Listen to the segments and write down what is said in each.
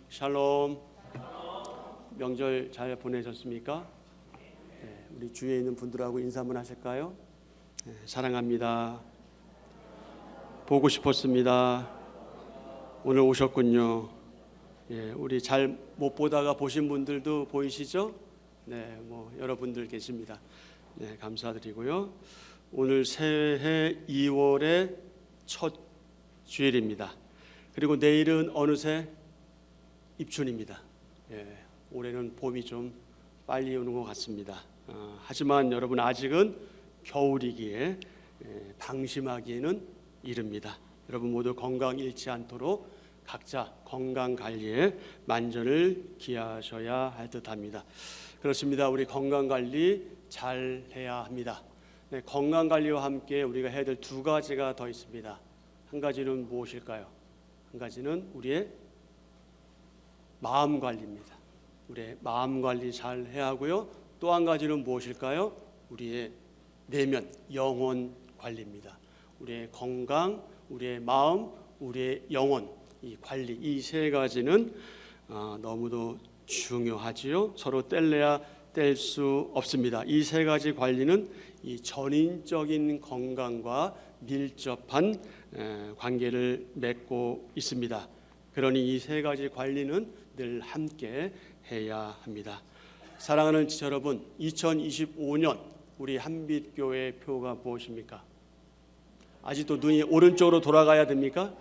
샬롬. 명절 잘 보내셨습니까? 네, 우리 주위에 있는 분들하고 인사 한번 하실까요? 네, 사랑합니다. 보고 싶었습니다. 오늘 오셨군요. 예, 우리 잘 못 보다가 보신 분들도 보이시죠? 네, 여러분들 계십니다. 네, 감사드리고요. 오늘 새해 2월의 첫 주일입니다. 그리고 내일은 어느새 입춘입니다. 예, 올해는 봄이 좀 빨리 오는 것 같습니다. 하지만 여러분 아직은 겨울이기에 방심하기에는 이릅니다. 여러분 모두 건강 잃지 않도록 각자 건강 관리에 만전을 기하셔야 할 듯합니다. 그렇습니다. 우리 건강 관리 잘 해야 합니다. 네, 건강 관리와 함께 우리가 해야 될 두 가지가 더 있습니다. 한 가지는 무엇일까요? 한 가지는 우리의 마음 관리입니다. 우리의 마음 관리 잘 해야 하고요. 또 한 가지는 무엇일까요? 우리의 내면, 영혼 관리입니다. 우리의 건강, 우리의 마음, 우리의 영혼, 이 관리, 이 세 가지는 너무도 중요하지요. 서로 뗄래야 뗄 수 없습니다. 이 세 가지 관리는 이 전인적인 건강과 밀접한 관계를 맺고 있습니다. 그러니 이 세 가지 관리는 늘 함께 해야 합니다. 사랑하는 지체 여러분, 2025년 우리 한빛교회 표가 무엇입니까? 아직도 눈이 오른쪽으로 돌아가야 됩니까?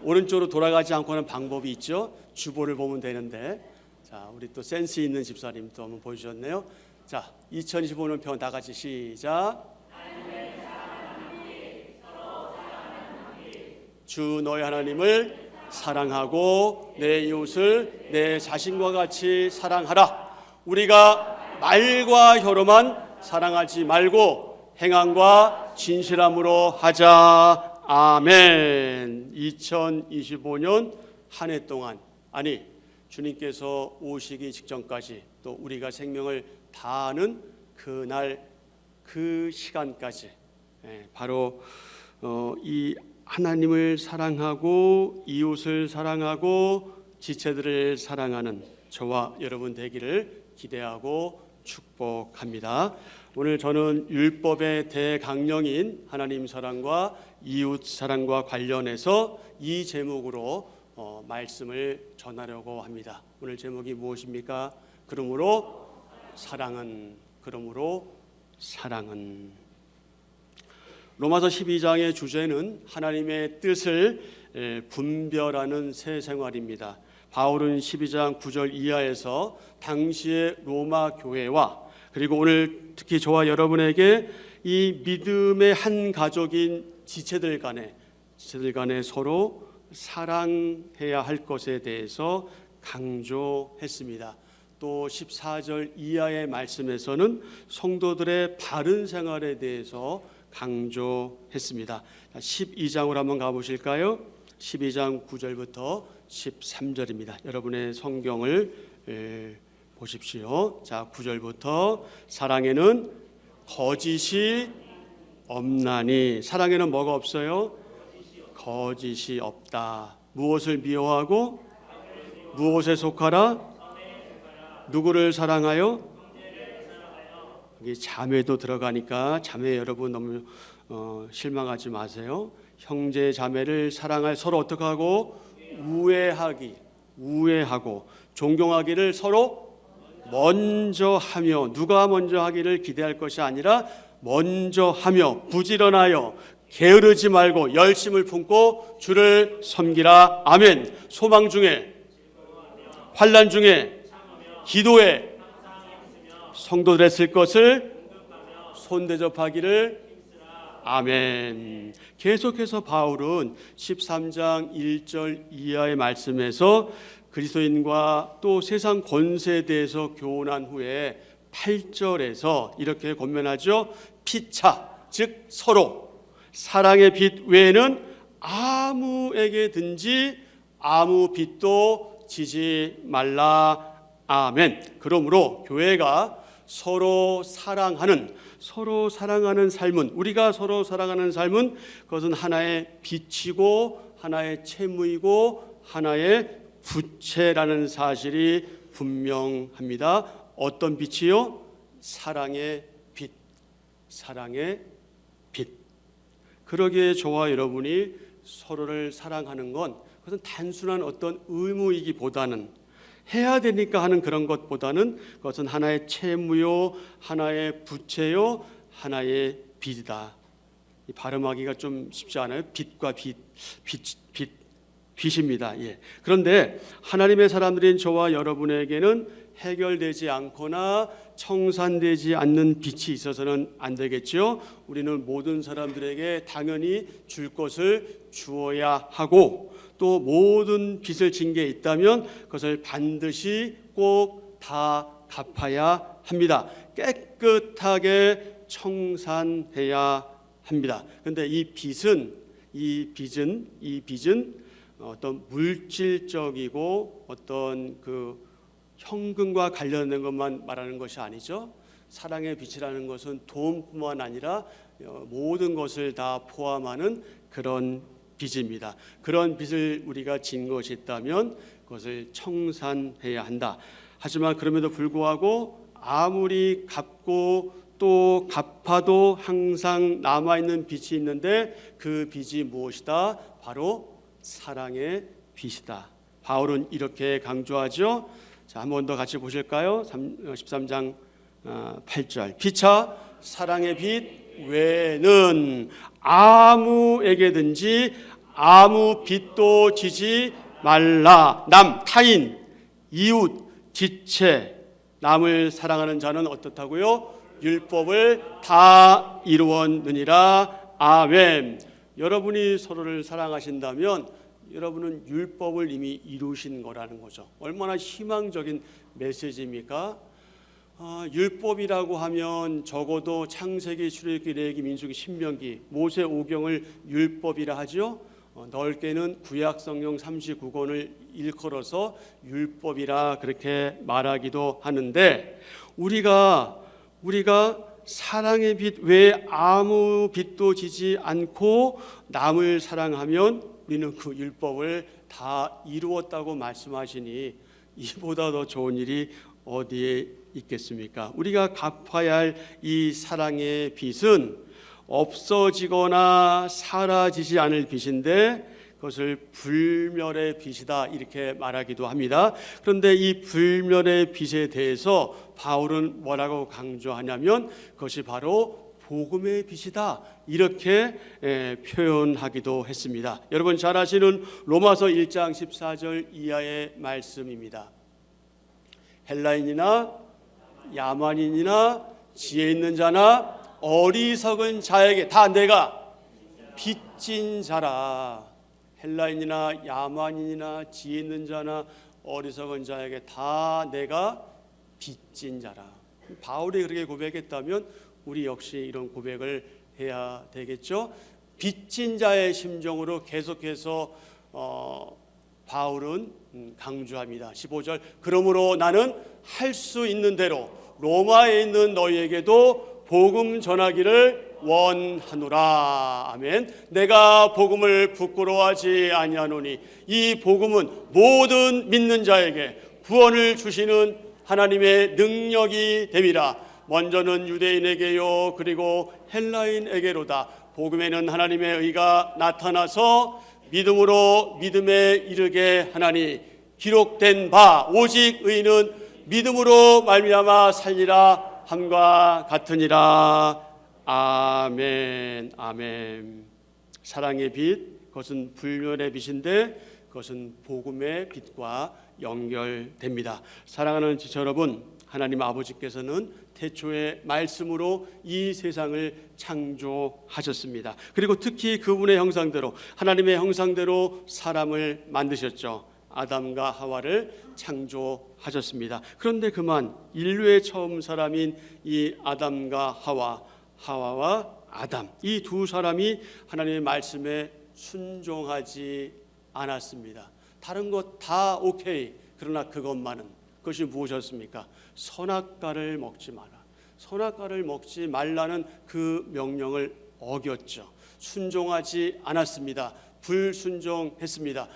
오른쪽으로 돌아가지 않고는 방법이 있죠. 주보를 보면 되는데, 자, 우리 또 센스 있는 집사님 또 한번 보여주셨네요. 자, 2025년 표 다 같이 시작. 주 너희 하나님을 사랑하고 내 이웃을 내 자신과 같이 사랑하라. 우리가 말과 혀로만 사랑하지 말고 행함과 진실함으로 하자. 아멘. 2025년 한 해 동안, 아니 주님께서 오시기 직전까지 또 우리가 생명을 다하는 그날 그 시간까지 바로 이 하나님을 사랑하고 이웃을 사랑하고 지체들을 사랑하는 저와 여러분 되기를 기대하고 축복합니다. 오늘 저는 율법의 대강령인 하나님 사랑과 이웃 사랑과 관련해서 이 제목으로 말씀을 전하려고 합니다. 오늘 제목이 무엇입니까? 그러므로 사랑은, 그러므로 사랑은. 로마서 12장의 주제는 하나님의 뜻을 분별하는 새 생활입니다. 바울은 12장 9절 이하에서 당시의 로마 교회와 그리고 오늘 특히 저와 여러분에게 이 믿음의 한 가족인 지체들 간에 서로 사랑해야 할 것에 대해서 강조했습니다. 또 14절 이하의 말씀에서는 성도들의 바른 생활에 대해서 강조했습니다. 12장으로 한번 가보실까요? 12장 9절부터 13절입니다. 여러분의 성경을 보십시오. 자, 9절부터 사랑에는 거짓이 없나니. 사랑에는 뭐가 없어요? 거짓이 없다. 무엇을 미워하고 무엇에 속하라? 누구를 사랑하여? 여기 자매도 들어가니까 자매 여러분 너무 실망하지 마세요. 형제 자매를 사랑할, 서로 어떻게 하고? 우애하고 존경하기를 서로 먼저 하며, 누가 먼저 하기를 기대할 것이 아니라 먼저 하며 부지런하여 게으르지 말고 열심을 품고 주를 섬기라. 아멘. 소망 중에, 환난 중에, 기도에 성도들의 쓸 것을 손대접하기를. 아멘. 계속해서 바울은 13장 1절 이하의 말씀에서 그리스도인과 또 세상 권세에 대해서 교훈한 후에 8절에서 이렇게 권면하죠. 피차, 즉 서로 사랑의 빚 외에는 아무에게든지 아무 빚도 지지 말라. 아멘. 그러므로 교회가 서로 사랑하는 삶은, 우리가 서로 사랑하는 삶은 그것은 하나의 빛이고 하나의 채무이고 하나의 부채라는 사실이 분명합니다. 어떤 빛이요? 사랑의 빛. 사랑의 빛. 그러기에 저와 여러분이 서로를 사랑하는 건 그것은 단순한 어떤 의무이기보다는 해야 되니까 하는 그런 것보다는 그것은 하나의 채무요, 하나의 부채요, 하나의 빚이다. 이 발음하기가 좀 쉽지 않아요. 빛과 빛입니다. 예. 그런데 하나님의 사람들인 저와 여러분에게는 해결되지 않거나 청산되지 않는 빛이 있어서는 안 되겠죠. 우리는 모든 사람들에게 당연히 줄 것을 주어야 하고, 또 모든 빚을 진 게 있다면 그것을 반드시 꼭 다 갚아야 합니다. 깨끗하게 청산해야 합니다. 그런데 이 빚은 어떤 물질적이고 어떤 그 현금과 관련된 것만 말하는 것이 아니죠. 사랑의 빚이라는 것은 돈뿐만 아니라 모든 것을 다 포함하는 그런 빚입니다. 그런 빚을 우리가 진 것이 있다면 그것을 청산해야 한다. 하지만 그럼에도 불구하고 아무리 갚고 또 갚아도 항상 남아있는 빚이 있는데 그 빚이 무엇이다? 바로 사랑의 빚이다. 바울은 이렇게 강조하죠. 자, 한 번 더 같이 보실까요? 13장 8절. 피차 사랑의 빚 외에는 아무에게든지 아무 빚도 지지 말라. 남, 타인, 이웃, 지체, 남을 사랑하는 자는 어떻다고요? 율법을 다 이루었느니라. 아멘. 여러분이 서로를 사랑하신다면 여러분은 율법을 이미 이루신 거라는 거죠. 얼마나 희망적인 메시지입니까? 율법이라고 하면 적어도 창세기, 출애굽기, 레위기, 민수기, 신명기, 모세 오경을 율법이라 하죠. 넓게는 구약 성경 39권을 일컬어서 율법이라 그렇게 말하기도 하는데, 우리가 사랑의 빚 외에 아무 빚도 지지 않고 남을 사랑하면 우리는 그 율법을 다 이루었다고 말씀하시니 이보다 더 좋은 일이 어디에 있겠습니까? 우리가 갚아야 할 이 사랑의 빚은 없어지거나 사라지지 않을 빚인데 그것을 불멸의 빚이다 이렇게 말하기도 합니다. 그런데 이 불멸의 빚에 대해서 바울은 뭐라고 강조하냐면 그것이 바로 복음의 빚이다 이렇게 표현하기도 했습니다. 여러분 잘 아시는 로마서 1장 14절 이하의 말씀입니다. 헬라인이나 야만인이나 지혜 있는 자나 어리석은 자에게 다 내가 빚진 자라. 헬라인이나 야만인이나 지혜 있는 자나 어리석은 자에게 다 내가 빚진 자라. 바울이 그렇게 고백했다면 우리 역시 이런 고백을 해야 되겠죠. 빚진 자의 심정으로 계속해서 바울은 강조합니다. 15절. 그러므로 나는 할 수 있는 대로 로마에 있는 너희에게도 복음 전하기를 원하노라. 아멘. 내가 복음을 부끄러워하지 아니하노니 이 복음은 모든 믿는 자에게 구원을 주시는 하나님의 능력이 됨이라. 먼저는 유대인에게요 그리고 헬라인에게로다. 복음에는 하나님의 의가 나타나서 믿음으로 믿음에 이르게 하나니 기록된 바 오직 의인은 믿음으로 말미암아 살리라 함과 같으니라. 아멘. 아멘. 사랑의 빛, 그것은 불멸의 빛인데 그것은 복음의 빛과 연결됩니다. 사랑하는 지체 여러분, 하나님 아버지께서는 태초의 말씀으로 이 세상을 창조하셨습니다. 그리고 특히 그분의 형상대로, 하나님의 형상대로 사람을 만드셨죠. 아담과 하와를 창조하셨습니다. 그런데 그만 인류의 처음 사람인 이 아담과 하와와 아담, 이 두 사람이 하나님의 말씀에 순종하지 않았습니다. 다른 것 다 오케이. 그러나 그것만은, 그것이 무엇이었습니까? 선악과를 먹지 마라. 선악과를 먹지 말라는 그 명령을 어겼죠. 순종하지 않았습니다. 불순종했습니다.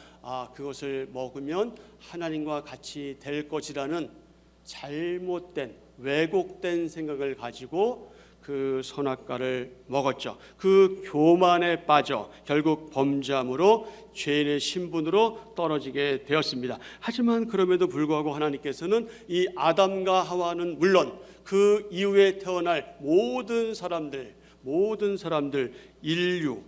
그것을 먹으면 하나님과 같이 될 것이라는 잘못된 왜곡된 생각을 가지고 그 선악과를 먹었죠. 그 교만에 빠져 결국 범죄함으로 죄인의 신분으로 떨어지게 되었습니다. 하지만 그럼에도 불구하고 하나님께서는 이 아담과 하와는 물론 그 이후에 태어날 모든 사람들, 인류,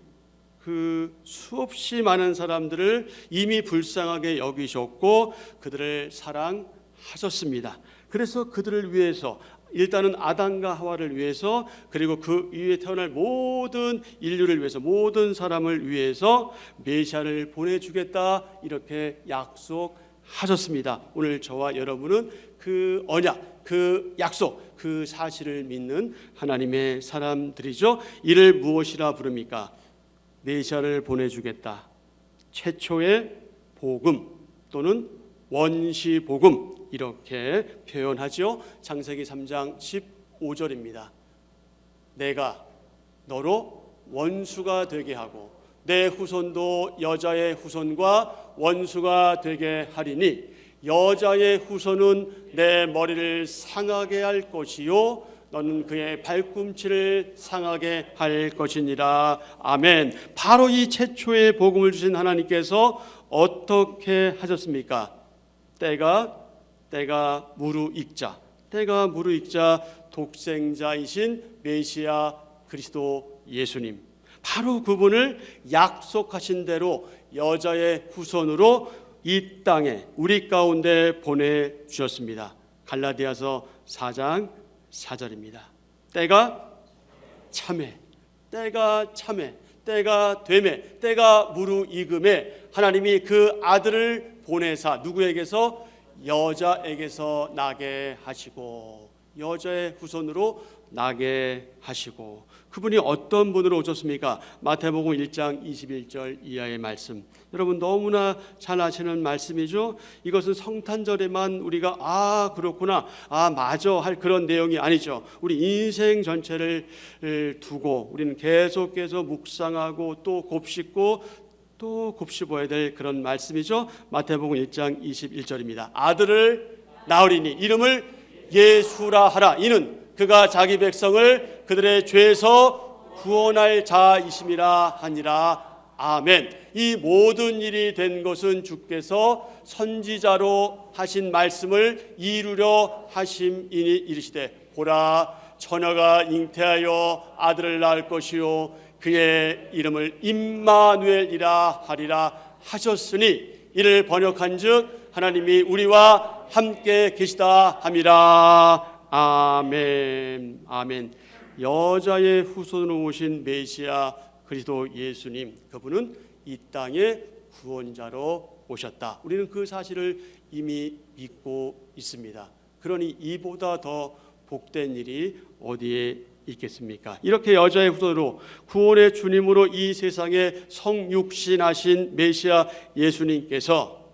그 수없이 많은 사람들을 이미 불쌍하게 여기셨고 그들을 사랑하셨습니다. 그래서 그들을 위해서, 일단은 아담과 하와를 위해서, 그리고 그 이후에 태어날 모든 인류를 위해서, 모든 사람을 위해서 메시아를 보내주겠다 이렇게 약속하셨습니다. 오늘 저와 여러분은 그 언약, 그 약속, 그 사실을 믿는 하나님의 사람들이죠. 이를 무엇이라 부릅니까? 메시아를 보내주겠다. 최초의 복음 또는 원시 복음 이렇게 표현하죠. 창세기 3장 15절입니다. 내가 너로 원수가 되게 하고 내 후손도 여자의 후손과 원수가 되게 하리니 여자의 후손은 내 머리를 상하게 할 것이요 너는 그의 발꿈치를 상하게 할 것이니라. 아멘. 바로 이 최초의 복음을 주신 하나님께서 어떻게 하셨습니까? 때가 무르익자 독생자이신 메시아 그리스도 예수님, 바로 그분을 약속하신 대로 여자의 후손으로 이 땅에 우리 가운데 보내주셨습니다. 갈라디아서 4장 4절입니다. 때가 참에, 때가 되매, 때가 무르익음에 하나님이 그 아들을 보내사 누구에게서? 여자에게서 나게 하시고, 여자의 후손으로 나게 하시고, 그분이 어떤 분으로 오셨습니까? 마태복음 1장 21절 이하의 말씀, 여러분 너무나 잘 아시는 말씀이죠. 이것은 성탄절에만 우리가 그렇구나, 맞아 할 그런 내용이 아니죠. 우리 인생 전체를 두고 우리는 계속해서 묵상하고 또 곱씹고 또 곱씹어야 될 그런 말씀이죠. 마태복음 1장 21절입니다. 아들을 낳으리니 이름을 예수라 하라. 이는 그가 자기 백성을 그들의 죄에서 구원할 자이심이라 하니라. 아멘. 이 모든 일이 된 것은 주께서 선지자로 하신 말씀을 이루려 하심이니 이르시되 보라 처녀가 잉태하여 아들을 낳을 것이요 그의 이름을 임마누엘이라 하리라 하셨으니 이를 번역한즉 하나님이 우리와 함께 계시다 함이라. 아멘. 아멘. 여자의 후손으로 오신 메시아 그리스도 예수님, 그분은 이 땅의 구원자로 오셨다. 우리는 그 사실을 이미 믿고 있습니다. 그러니 이보다 더 복된 일이 어디에 있겠습니까? 이렇게 여자의 후손으로 구원의 주님으로 이 세상에 성육신하신 메시아 예수님께서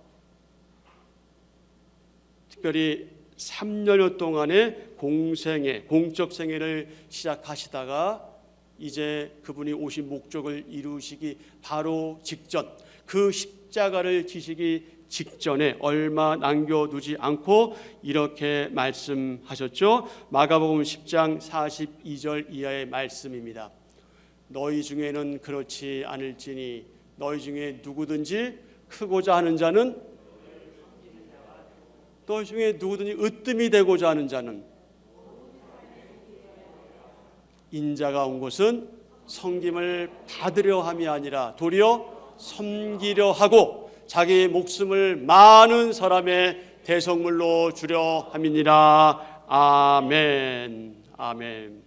특별히 3년여 동안의 공적 생애를 시작하시다가 이제 그분이 오신 목적을 이루시기 바로 직전, 그 십자가를 지시기 직전에 얼마 남겨두지 않고 이렇게 말씀하셨죠. 마가복음 10장 42절 이하의 말씀입니다. 너희 중에는 그렇지 않을지니 너희 중에 누구든지 크고자 하는 자는, 너희 중에 누구든지 으뜸이 되고자 하는 자는, 인자가 온 것은 섬김을 받으려 함이 아니라 도리어 섬기려 하고 자기 목숨을 많은 사람의 대성물로 주려 함이니라. 아멘. 아멘.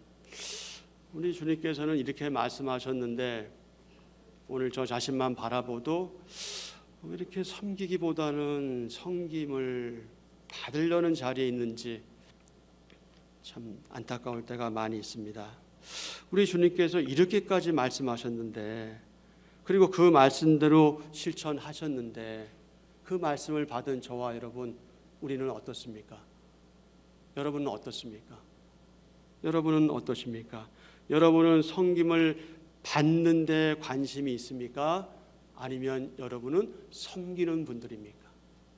우리 주님께서는 이렇게 말씀하셨는데 오늘 저 자신만 바라보도 왜 이렇게 섬기기보다는 섬김을 받으려는 자리에 있는지 참 안타까울 때가 많이 있습니다. 우리 주님께서 이렇게까지 말씀하셨는데, 그리고 그 말씀대로 실천하셨는데, 그 말씀을 받은 저와 여러분, 우리는 어떻습니까? 여러분은 어떻습니까? 여러분은 섬김을 받는 데 관심이 있습니까? 아니면 여러분은 섬기는 분들입니까?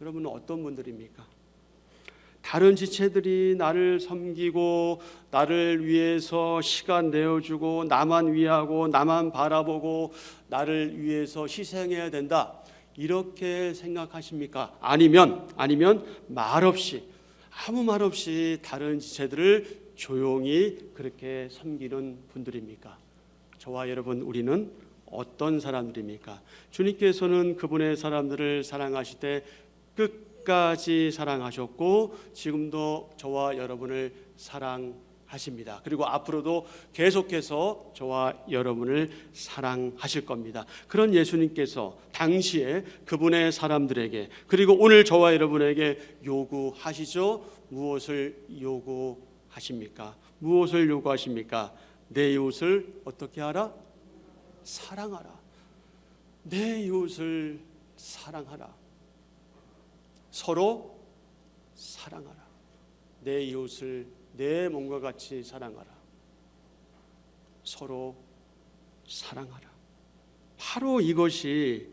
여러분은 어떤 분들입니까? 다른 지체들이 나를 섬기고 나를 위해서 시간 내어주고 나만 위하고 나만 바라보고 나를 위해서 희생해야 된다, 이렇게 생각하십니까? 아니면 말없이, 아무 말 없이 다른 지체들을 조용히 그렇게 섬기는 분들입니까? 저와 여러분, 우리는 어떤 사람들입니까? 주님께서는 그분의 사람들을 사랑하실 때 끝까지 사랑하셨고 지금도 저와 여러분을 사랑하십니다. 그리고 앞으로도 계속해서 저와 여러분을 사랑하실 겁니다. 그런 예수님께서 당시에 그분의 사람들에게, 그리고 오늘 저와 여러분에게 요구하시죠. 무엇을 요구하십니까? 무엇을 요구하십니까? 내 이웃을 어떻게 하라? 사랑하라. 내 이웃을 사랑하라. 서로 사랑하라. 내 이웃을 내 몸과 같이 사랑하라. 서로 사랑하라. 바로 이것이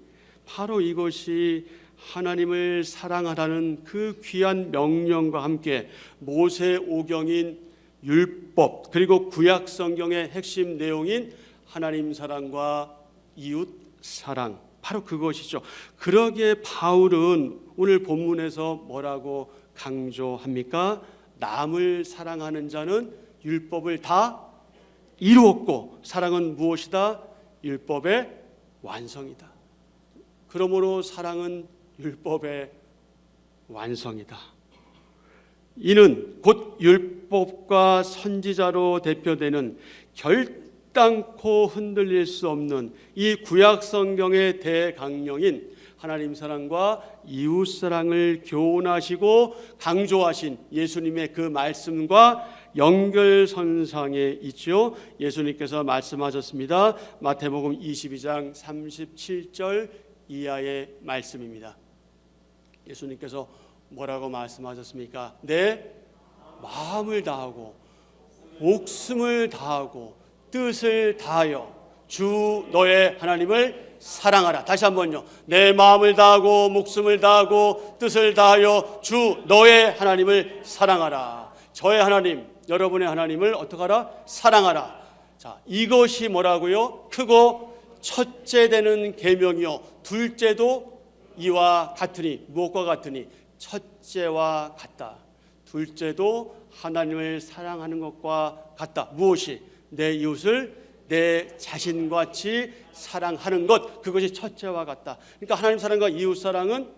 하나님을 사랑하라는 그 귀한 명령과 함께 모세 오경인 율법, 그리고 구약 성경의 핵심 내용인 하나님 사랑과 이웃 사랑, 바로 그것이죠. 그러기에 바울은 오늘 본문에서 뭐라고 강조합니까? 남을 사랑하는 자는 율법을 다 이루었고 사랑은 무엇이다? 율법의 완성이다. 그러므로 사랑은 율법의 완성이다. 이는 곧 율법과 선지자로 대표되는 결단코 흔들릴 수 없는 이 구약 성경의 대강령인 하나님 사랑과 이웃 사랑을 교훈하시고 강조하신 예수님의 그 말씀과 연결선상에 있죠. 예수님께서 말씀하셨습니다. 마태복음 22장 37절 이하의 말씀입니다. 예수님께서 뭐라고 말씀하셨습니까? 내 마음을 다하고 목숨을 다하고 뜻을 다하여 주 너의 하나님을 사랑하라. 다시 한번요. 내 마음을 다하고 목숨을 다하고 뜻을 다하여 주 너의 하나님을 사랑하라. 저의 하나님, 여러분의 하나님을 어떻게 하라? 사랑하라. 자, 이것이 뭐라고요? 크고 첫째 되는 계명이요 둘째도 이와 같으니, 무엇과 같으니? 첫째와 같다. 둘째도 하나님을 사랑하는 것과 같다. 무엇이? 내 이웃을 내 자신같이 사랑하는 것, 그것이 첫째와 같다. 그러니까 하나님 사랑과 이웃 사랑은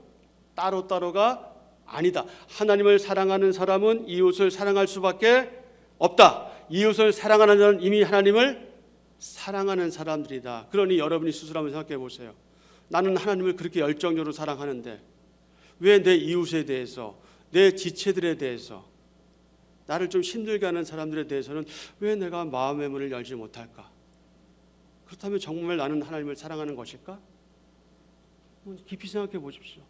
따로따로가 아니다. 하나님을 사랑하는 사람은 이웃을 사랑할 수밖에 없다. 이웃을 사랑하는 자는 이미 하나님을 사랑하는 사람들이다. 그러니 여러분이 스스로 한번 생각해 보세요. 나는 하나님을 그렇게 열정적으로 사랑하는데 왜 내 이웃에 대해서, 내 지체들에 대해서, 나를 좀 힘들게 하는 사람들에 대해서는 왜 내가 마음의 문을 열지 못할까? 그렇다면 정말 나는 하나님을 사랑하는 것일까? 깊이 생각해 보십시오.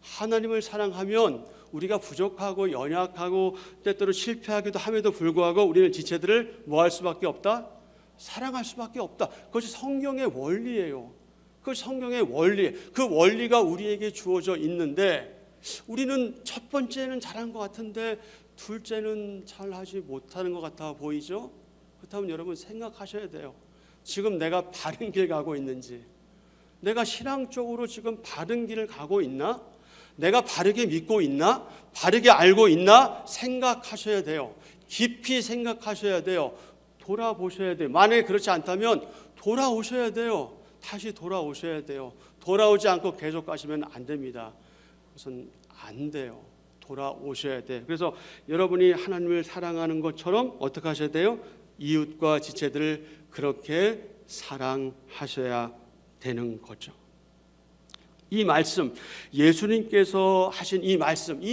하나님을 사랑하면 우리가 부족하고 연약하고 때때로 실패하기도 함에도 불구하고 우리는 지체들을 뭐 할 수밖에 없다? 사랑할 수밖에 없다. 그것이 성경의 원리예요. 그것이 성경의 원리. 그 원리가 우리에게 주어져 있는데 우리는 첫 번째는 잘한 것 같은데 둘째는 잘하지 못하는 것 같아 보이죠? 그렇다면 여러분 생각하셔야 돼요. 지금 내가 바른 길 가고 있는지, 내가 신앙적으로 지금 바른 길을 가고 있나? 내가 바르게 믿고 있나? 바르게 알고 있나? 생각하셔야 돼요. 깊이 생각하셔야 돼요. 돌아보셔야 돼요. 만약에 그렇지 않다면 돌아오셔야 돼요. 다시 돌아오셔야 돼요. 돌아오지 않고 계속 가시면 안 됩니다. 그것은 안 돼요. 돌아오셔야 돼. 그래서 여러분이 하나님을 사랑하는 것처럼 어떻게 하셔야 돼요? 이웃과 지체들을 그렇게 사랑하셔야 되는 거죠. 이 말씀, 예수님께서 하신 이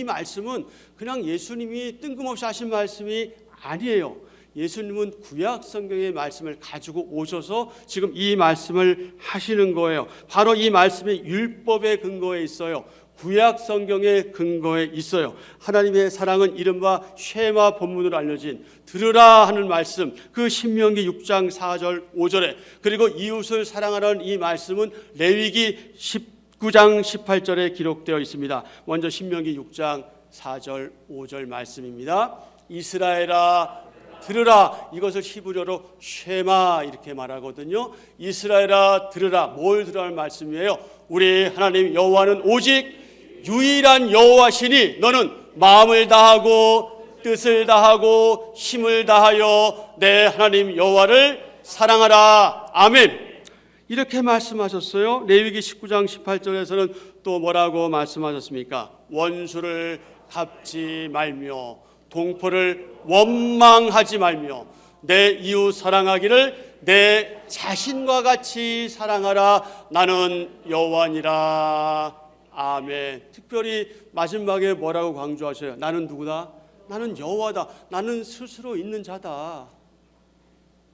말씀은 그냥 예수님이 뜬금없이 하신 말씀이 아니에요. 예수님은 구약 성경의 말씀을 가지고 오셔서 지금 이 말씀을 하시는 거예요. 바로 이 말씀이 율법의 근거에 있어요. 구약 성경의 근거에 있어요. 하나님의 사랑은 이른바 쉐마 본문으로 알려진 들으라 하는 말씀, 그 신명기 6장 4절 5절에, 그리고 이웃을 사랑하라는 이 말씀은 레위기 19장 18절에 기록되어 있습니다. 먼저 신명기 6장 4절 5절 말씀입니다. 이스라엘아 들으라, 이것을 히브리어로 쉐마 이렇게 말하거든요. 이스라엘아 들으라, 뭘 들으라는 말씀이에요? 우리 하나님 여호와는 오직 유일한 여호와시니 너는 마음을 다하고 뜻을 다하고 힘을 다하여 내 하나님 여호와를 사랑하라. 아멘. 이렇게 말씀하셨어요. 레위기 19장 18절에서는 또 뭐라고 말씀하셨습니까? 원수를 갚지 말며 동포를 원망하지 말며 내 이웃 사랑하기를 내 자신과 같이 사랑하라. 나는 여호와니라. 아멘. 특별히 마지막에 뭐라고 강조하셔요? 나는 누구다? 나는 여호와다. 나는 스스로 있는 자다.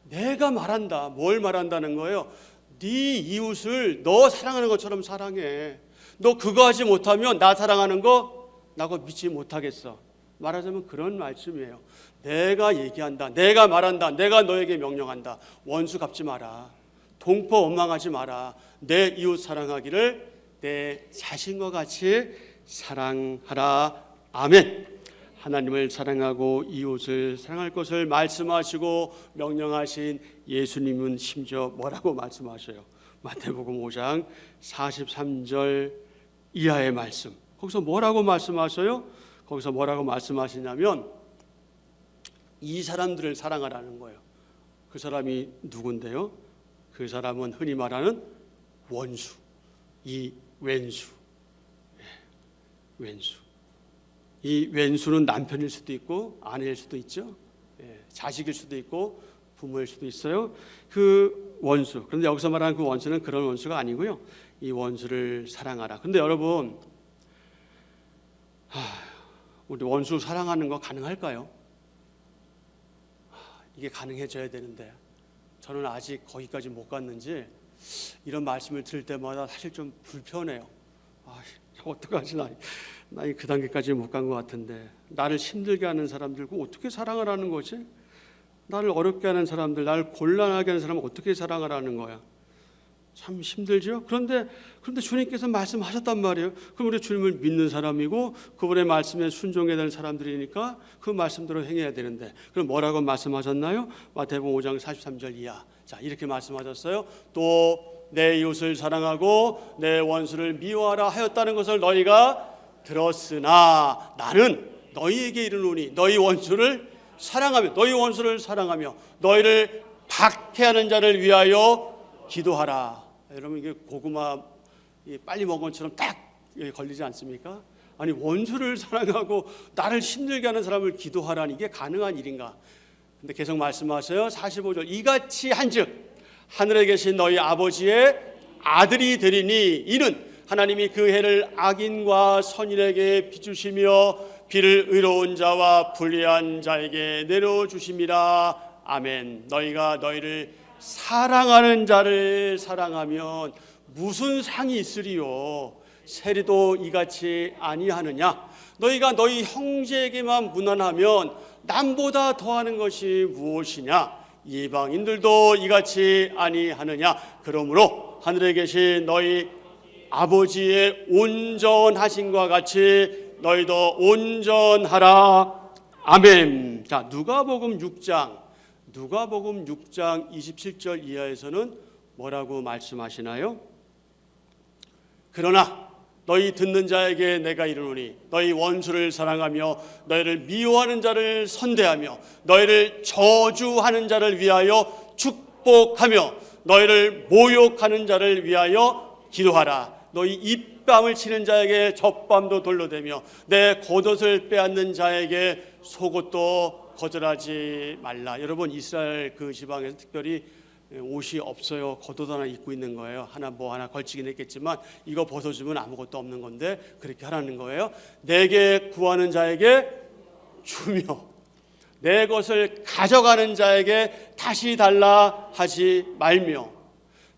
내가 말한다. 뭘 말한다는 거예요? 네 이웃을 너 사랑하는 것처럼 사랑해. 너 그거 하지 못하면 나 사랑하는 거 나고 믿지 못하겠어. 말하자면 그런 말씀이에요. 내가 얘기한다. 내가 말한다. 내가 너에게 명령한다. 원수 갚지 마라. 동포 원망하지 마라. 내 이웃 사랑하기를 내 자신과 같이 사랑하라. 아멘. 하나님을 사랑하고 이웃을 사랑할 것을 말씀하시고 명령하신 예수님은 심지어 뭐라고 말씀하셔요? 마태복음 5장 43절 이하의 말씀. 거기서 뭐라고 말씀하셔요? 거기서 뭐라고 말씀하시냐면 이 사람들을 사랑하라는 거예요. 그 사람이 누군데요? 그 사람은 흔히 말하는 원수, 이 왼수. 왼수. 이 왼수는 남편일 수도 있고 아내일 수도 있죠. 자식일 수도 있고 부모일 수도 있어요. 그 원수. 그런데 여기서 말하는 그 원수는 그런 원수가 아니고요. 이 원수를 사랑하라. 근데 여러분, 우리 원수 사랑하는 거 가능할까요? 이게 가능해져야 되는데 저는 아직 거기까지 못 갔는지 이런 말씀을 들을 때마다 사실 좀 불편해요. 어떡하지? 나 그 단계까지 못 간 것 같은데 나를 힘들게 하는 사람들 어떻게 사랑을 하는 거지? 나를 어렵게 하는 사람들, 나를 곤란하게 하는 사람을 어떻게 사랑을 하는 거야? 참 힘들죠. 그런데 주님께서 말씀하셨단 말이에요. 그럼 우리 주님을 믿는 사람이고 그분의 말씀에 순종해야 되는 사람들이니까 그 말씀대로 행해야 되는데 그럼 뭐라고 말씀하셨나요? 마태복음 5장 43절 이하. 자, 이렇게 말씀하셨어요. 또 내 이웃을 사랑하고 내 원수를 미워하라 하였다는 것을 너희가 들었으나 나는 너희에게 이르노니 너희 원수를 사랑하며 너희를 박해하는 자를 위하여 기도하라. 여러분, 이게 고구마 빨리 먹은 것처럼 딱 걸리지 않습니까? 아니, 원수를 사랑하고 나를 힘들게 하는 사람을 기도하라니 이게 가능한 일인가? 근데 계속 말씀하세요. 45절 이같이 한즉 하늘에 계신 너희 아버지의 아들이 되리니 이는 하나님이 그 해를 악인과 선인에게 비추시며 비를 의로운 자와 불의한 자에게 내려주심이라. 아멘. 너희가 너희를 사랑하는 자를 사랑하면 무슨 상이 있으리요? 세리도 이같이 아니하느냐? 너희가 너희 형제에게만 무난하면 남보다 더하는 것이 무엇이냐? 이방인들도 이같이 아니하느냐? 그러므로 하늘에 계신 너희 아버지의 온전하심과 같이 너희도 온전하라. 아멘. 자, 누가복음 6장 27절 이하에서는 뭐라고 말씀하시나요? 그러나 너희 듣는 자에게 내가 이르노니 너희 원수를 사랑하며 너희를 미워하는 자를 선대하며 너희를 저주하는 자를 위하여 축복하며 너희를 모욕하는 자를 위하여 기도하라. 너희 입밤을 치는 자에게 젖밤도 돌려대며 내 겉옷을 빼앗는 자에게 속옷도 거절하지 말라. 여러분, 이스라엘 그 지방에서 특별히 옷이 없어요. 겉옷 하나 입고 있는 거예요. 하나 걸치긴 했겠지만 이거 벗어주면 아무것도 없는 건데 그렇게 하라는 거예요. 내게 구하는 자에게 주며 내 것을 가져가는 자에게 다시 달라 하지 말며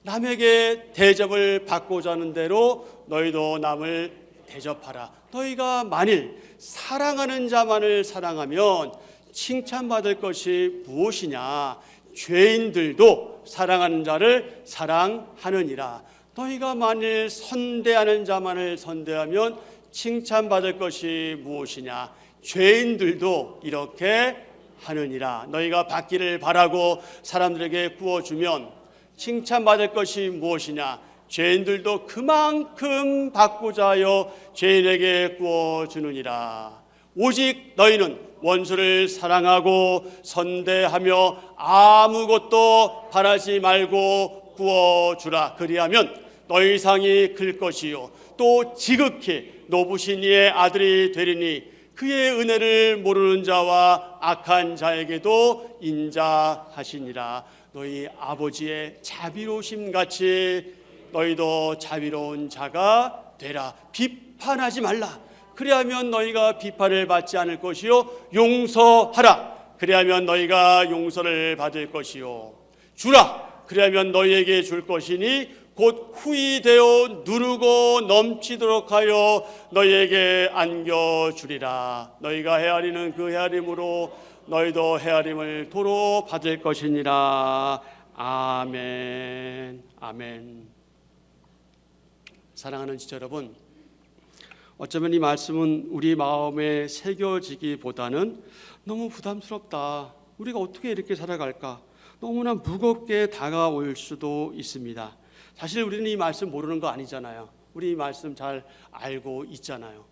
남에게 대접을 받고자 하는 대로 너희도 남을 대접하라. 너희가 만일 사랑하는 자만을 사랑하면 칭찬받을 것이 무엇이냐? 죄인들도 사랑하는 자를 사랑하느니라. 너희가 만일 선대하는 자만을 선대하면 칭찬받을 것이 무엇이냐? 죄인들도 이렇게 하느니라. 너희가 받기를 바라고 사람들에게 구워주면 칭찬받을 것이 무엇이냐? 죄인들도 그만큼 받고자 하여 죄인에게 구워주느니라. 오직 너희는 원수를 사랑하고 선대하며 아무것도 바라지 말고 구워주라. 그리하면 너희 상이 클 것이요 또 지극히 높으신 이의 아들이 되리니 그의 은혜를 모르는 자와 악한 자에게도 인자하시니라. 너희 아버지의 자비로우심 같이 너희도 자비로운 자가 되라. 비판하지 말라. 그리하면 너희가 비판을 받지 않을 것이요 용서하라. 그리하면 너희가 용서를 받을 것이요 주라. 그리하면 너희에게 줄 것이니 곧 후히 되어 누르고 넘치도록 하여 너희에게 안겨주리라. 너희가 헤아리는 그 헤아림으로 너희도 헤아림을 도로 받을 것이니라. 아멘. 아멘. 사랑하는 지체 여러분, 어쩌면 이 말씀은 우리 마음에 새겨지기보다는 너무 부담스럽다. 우리가 어떻게 이렇게 살아갈까? 너무나 무겁게 다가올 수도 있습니다. 사실 우리는 이 말씀 모르는 거 아니잖아요. 우리 이 말씀 잘 알고 있잖아요.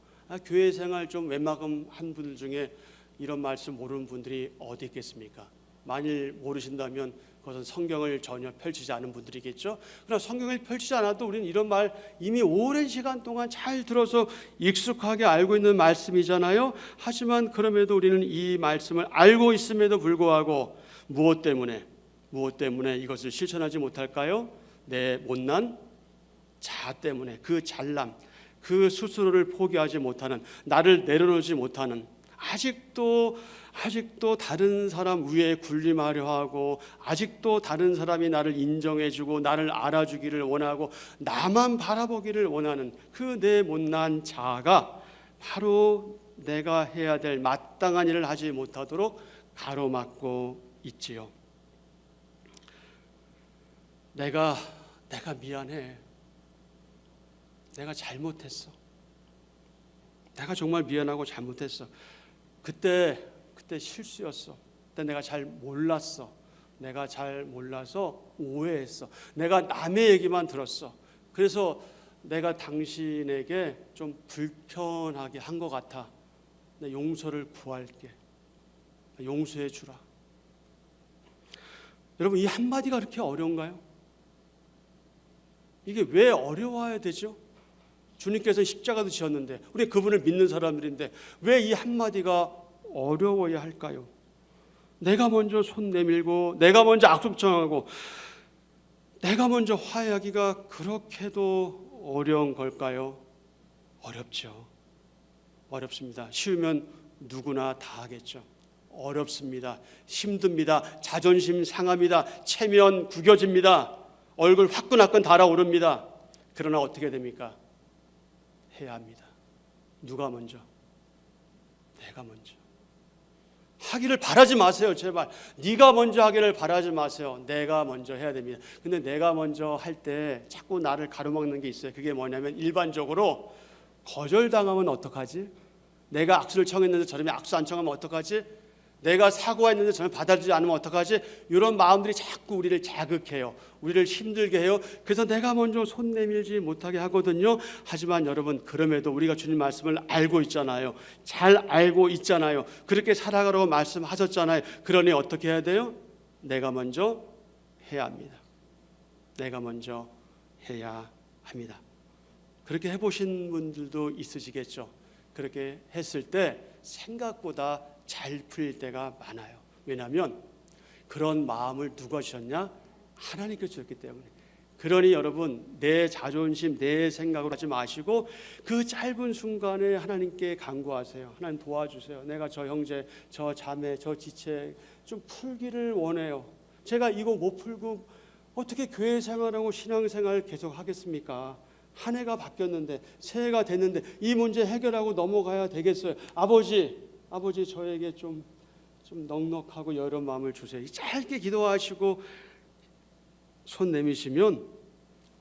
교회 생활 좀 웬만큼 한 분들 중에 이런 말씀 모르는 분들이 어디 있겠습니까? 만일 모르신다면 그것은 성경을 전혀 펼치지 않은 분들이겠죠. 그러나 성경을 펼치지 않아도 우리는 이런 말 이미 오랜 시간 동안 잘 들어서 익숙하게 알고 있는 말씀이잖아요. 하지만 그럼에도 우리는 이 말씀을 알고 있음에도 불구하고 무엇 때문에 이것을 실천하지 못할까요? 내 못난 자 때문에, 그 잘남, 그 스스로를 포기하지 못하는, 나를 내려놓지 못하는, 아직도 다른 사람 위에 군림하려 하고, 아직도 다른 사람이 나를 인정해주고 나를 알아주기를 원하고 나만 바라보기를 원하는 그 내 못난 자아가 바로 내가 해야 될 마땅한 일을 하지 못하도록 가로막고 있지요. 내가 미안해. 내가 잘못했어. 내가 정말 미안하고 잘못했어. 그때 실수였어. 그때 내가 잘 몰랐어. 내가 잘 몰라서 오해했어. 내가 남의 얘기만 들었어. 그래서 내가 당신에게 좀 불편하게 한 것 같아. 내 용서를 구할게. 용서해 주라. 여러분, 이 한마디가 그렇게 어려운가요? 이게 왜 어려워야 되죠? 주님께서 십자가도 지었는데, 우리 그분을 믿는 사람들인데 왜 이 한마디가 어려워야 할까요? 내가 먼저 손 내밀고 내가 먼저 악수 청하고 내가 먼저 화해하기가 그렇게도 어려운 걸까요? 어렵죠. 어렵습니다. 쉬우면 누구나 다 하겠죠. 어렵습니다. 힘듭니다. 자존심 상합니다. 체면 구겨집니다. 얼굴 화끈화끈 달아오릅니다. 그러나 어떻게 됩니까? 해야 합니다. 누가 먼저? 내가 먼저. 하기를 바라지 마세요. 제발. 네가 먼저 하기를 바라지 마세요. 내가 먼저 해야 됩니다. 근데 내가 먼저 할 때 자꾸 나를 가로막는 게 있어요. 그게 뭐냐면 일반적으로 거절당하면 어떡하지? 내가 악수를 청했는데 저놈이 악수 안 청하면 어떡하지? 내가 사과했는데 저는 받아주지 않으면 어떡하지? 이런 마음들이 자꾸 우리를 자극해요. 우리를 힘들게 해요. 그래서 내가 먼저 손 내밀지 못하게 하거든요. 하지만 여러분, 그럼에도 우리가 주님 말씀을 알고 있잖아요. 잘 알고 있잖아요. 그렇게 살아가라고 말씀하셨잖아요. 그러니 어떻게 해야 돼요? 내가 먼저 해야 합니다. 내가 먼저 해야 합니다. 그렇게 해보신 분들도 있으시겠죠. 그렇게 했을 때 생각보다 잘 풀릴 때가 많아요. 왜냐하면 그런 마음을 누가 주셨냐? 하나님께서 주셨기 때문에. 그러니 여러분, 내 자존심, 내 생각으로 하지 마시고 그 짧은 순간에 하나님께 간구하세요. 하나님 도와주세요. 내가 저 형제, 저 자매, 저 지체 좀 풀기를 원해요. 제가 이거 못 풀고 어떻게 교회 생활하고 신앙생활 계속 하겠습니까? 한 해가 바뀌었는데, 새해가 됐는데 이 문제 해결하고 넘어가야 되겠어요. 아버지 저에게 좀 넉넉하고 여러 마음을 주세요. 짧게 기도하시고 손 내미시면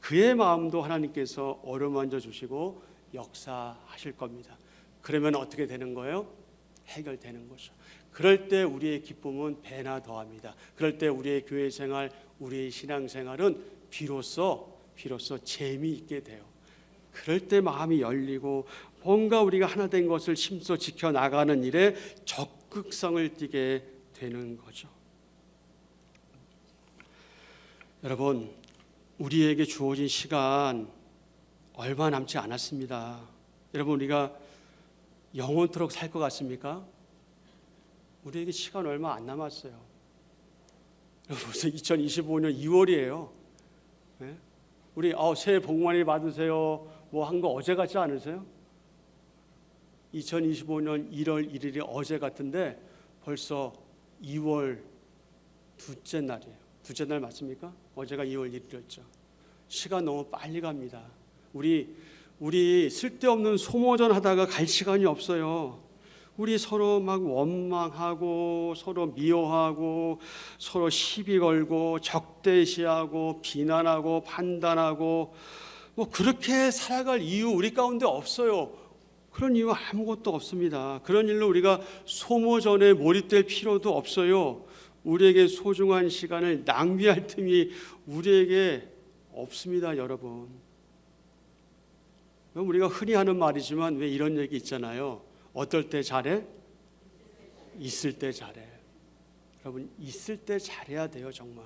그의 마음도 하나님께서 어루만져 주시고 역사하실 겁니다. 그러면 어떻게 되는 거예요? 해결되는 거죠. 그럴 때 우리의 기쁨은 배나 더합니다. 그럴 때 우리의 교회 생활, 우리의 신앙 생활은 비로소 재미있게 돼요. 그럴 때 마음이 열리고 뭔가 우리가 하나 된 것을 힘써 지켜나가는 일에 적극성을 띠게 되는 거죠. 여러분, 우리에게 주어진 시간 얼마 남지 않았습니다. 여러분, 우리가 영원토록 살 것 같습니까? 우리에게 시간 얼마 안 남았어요. 여러분, 벌써 2025년 2월이에요. 네? 우리 새해 복 많이 받으세요 뭐 한 거 어제 같지 않으세요? 2025년 1월 1일이 어제 같은데 벌써 2월 둘째 날이에요. 둘째 날 맞습니까? 어제가 2월 1일이었죠. 시간 너무 빨리 갑니다. 우리 쓸데없는 소모전 하다가 갈 시간이 없어요. 우리 서로 막 원망하고 서로 미워하고 서로 시비 걸고 적대시하고 비난하고 판단하고 뭐 그렇게 살아갈 이유 우리 가운데 없어요. 그런 이유 아무것도 없습니다. 그런 일로 우리가 소모전에 몰입될 필요도 없어요. 우리에게 소중한 시간을 낭비할 틈이 우리에게 없습니다, 여러분. 우리가 흔히 하는 말이지만 왜 이런 얘기 있잖아요. 어떨 때 잘해? 있을 때 잘해. 여러분, 있을 때 잘해야 돼요, 정말.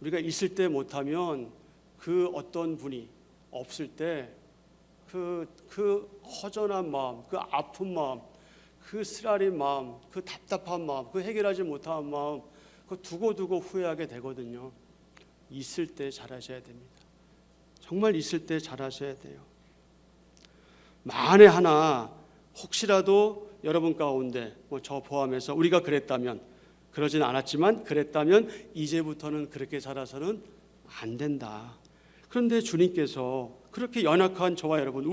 우리가 있을 때 못하면 그 어떤 분이 없을 때 그 허전한 마음, 그 아픈 마음, 그 쓰라린 마음, 그 답답한 마음, 그 해결하지 못한 마음, 그 두고 후회하게 되거든요. 있을 때 잘하셔야 됩니다. 정말 있을 때 잘하셔야 돼요. 만에 하나 혹시라도 여러분 가운데 저 포함해서 우리가 그랬다면, 그러진 않았지만 그랬다면 이제부터는 그렇게 살아서는 안 된다. 그런데 주님께서 그렇게 연약한 저와 여러분,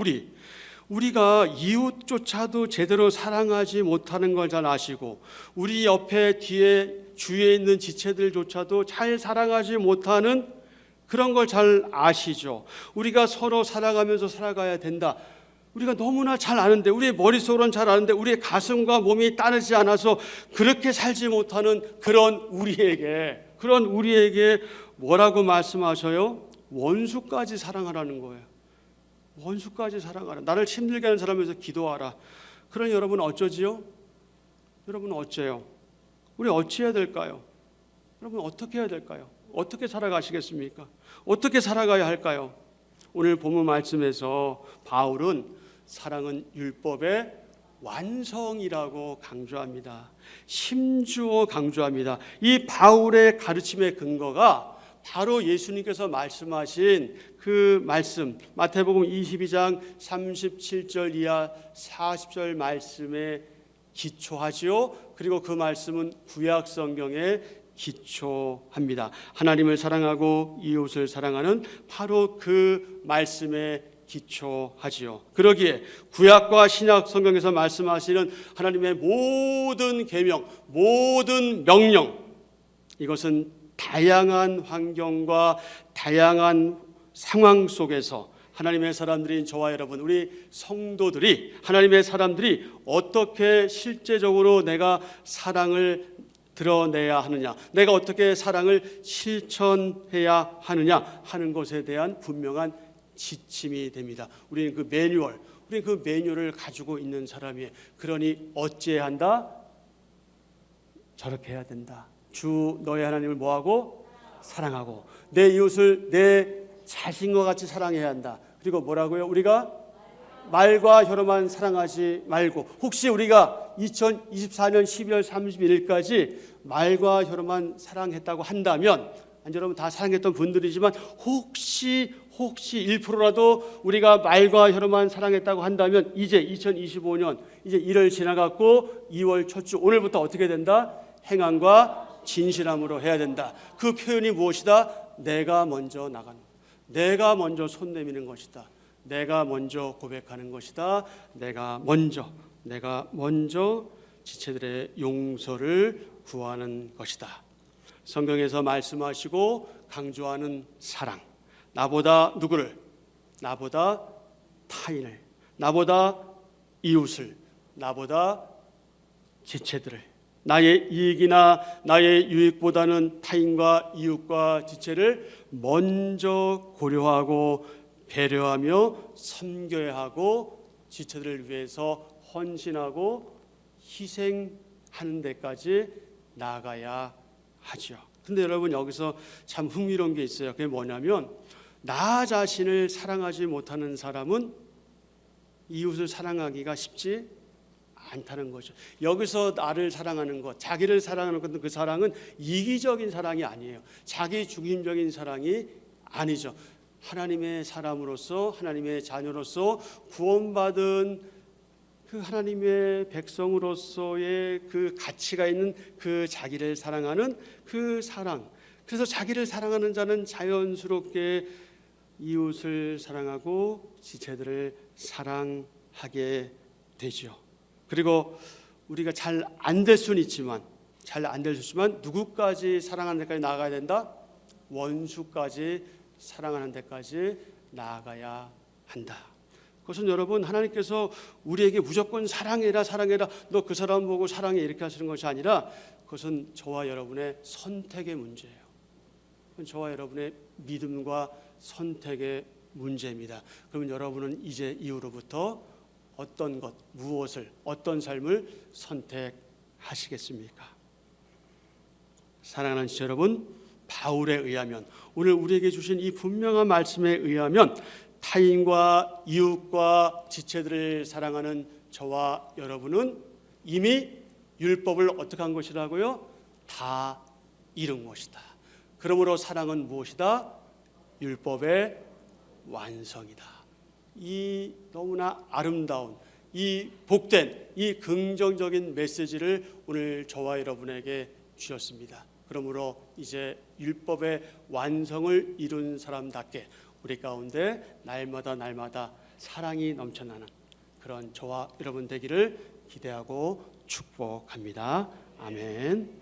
우리가 이웃조차도 제대로 사랑하지 못하는 걸 잘 아시고 우리 옆에 뒤에 주위에 있는 지체들조차도 잘 사랑하지 못하는 그런 걸 잘 아시죠. 우리가 서로 사랑하면서 살아가야 된다. 우리가 너무나 잘 아는데, 우리의 머릿속으로는 잘 아는데 우리의 가슴과 몸이 따르지 않아서 그렇게 살지 못하는 그런 우리에게 뭐라고 말씀하셔요? 원수까지 사랑하라는 거예요. 원수까지 사랑하라. 나를 힘들게 하는 사람에서 기도하라. 그러니 여러분 어쩌지요? 여러분 어째요? 우리 어찌해야 될까요? 여러분 어떻게 해야 될까요? 어떻게 살아가시겠습니까? 어떻게 살아가야 할까요? 오늘 본문 말씀에서 바울은 사랑은 율법의 완성이라고 강조합니다. 힘주어 강조합니다. 이 바울의 가르침의 근거가 바로 예수님께서 말씀하신 그 말씀, 마태복음 22장 37절 이하 40절 말씀에 기초하지요. 그리고 그 말씀은 구약 성경에 기초합니다. 하나님을 사랑하고 이웃을 사랑하는 바로 그 말씀에 기초하지요. 그러기에 구약과 신약 성경에서 말씀하시는 하나님의 모든 계명, 모든 명령, 이것은 다양한 환경과 다양한 상황 속에서 하나님의 사람들인 저와 여러분, 우리 성도들이, 하나님의 사람들이 어떻게 실제적으로 내가 사랑을 드러내야 하느냐, 내가 어떻게 사랑을 실천해야 하느냐 하는 것에 대한 분명한 지침이 됩니다. 우리는 그 매뉴얼을 가지고 있는 사람이에요. 그러니 어찌해야 한다? 저렇게 해야 된다. 주 너의 하나님을 뭐하고? 사랑하고 내 이웃을 내 자신과 같이 사랑해야 한다. 그리고 뭐라고요? 우리가 말과 혀로만 사랑하지 말고, 혹시 우리가 2024년 12월 31일까지 말과 혀로만 사랑했다고 한다면, 여러분 다 사랑했던 분들이지만 혹시 1%라도 우리가 말과 혀로만 사랑했다고 한다면 이제 2025년 이제 1월 지나갔고 2월 첫 주 오늘부터 어떻게 된다? 행함과 진실함으로 해야 된다. 그 표현이 무엇이다? 내가 먼저 나가는, 내가 먼저 손 내미는 것이다. 내가 먼저 고백하는 것이다. 내가 먼저 지체들의 용서를 구하는 것이다. 성경에서 말씀하시고 강조하는 사랑. 나보다 누구를? 나보다 타인을, 나보다 이웃을, 나보다 지체들을, 나의 이익이나 나의 유익보다는 타인과 이웃과 지체를 먼저 고려하고 배려하며 섬겨야 하고 지체들을 위해서 헌신하고 희생하는 데까지 나아가야 하죠. 근데 여러분, 여기서 참 흥미로운 게 있어요. 그게 뭐냐면, 나 자신을 사랑하지 못하는 사람은 이웃을 사랑하기가 쉽지 않다는 거죠. 여기서 나를 사랑하는 것, 자기를 사랑하는 것, 그 사랑은 이기적인 사랑이 아니에요. 자기 중심적인 사랑이 아니죠. 하나님의 사람으로서, 하나님의 자녀로서 구원받은 그 하나님의 백성으로서의 그 가치가 있는 그 자기를 사랑하는 그 사랑. 그래서 자기를 사랑하는 자는 자연스럽게 이웃을 사랑하고 지체들을 사랑하게 되죠. 그리고 우리가 잘 안 될 수는 있지만, 누구까지 사랑하는 데까지 나아가야 된다? 원수까지 사랑하는 데까지 나아가야 한다. 그것은 여러분, 하나님께서 우리에게 무조건 사랑해라, 너 그 사람 보고 사랑해, 이렇게 하시는 것이 아니라, 그것은 저와 여러분의 선택의 문제예요. 저와 여러분의 믿음과 선택의 문제입니다. 그러면 여러분은 이제 이후로부터 어떤 것, 무엇을, 어떤 삶을 선택하시겠습니까? 사랑하는 지체 여러분, 바울에 의하면, 오늘 우리에게 주신 이 분명한 말씀에 의하면 타인과 이웃과 지체들을 사랑하는 저와 여러분은 이미 율법을 어떻게 한 것이라고요? 다 이룬 것이다. 그러므로 사랑은 무엇이다? 율법의 완성이다. 이 너무나 아름다운, 이 복된, 이 긍정적인 메시지를 오늘 저와 여러분에게 주셨습니다. 그러므로 이제 율법의 완성을 이룬 사람답게 우리 가운데 날마다 사랑이 넘쳐나는 그런 저와 여러분 되기를 기대하고 축복합니다. 아멘.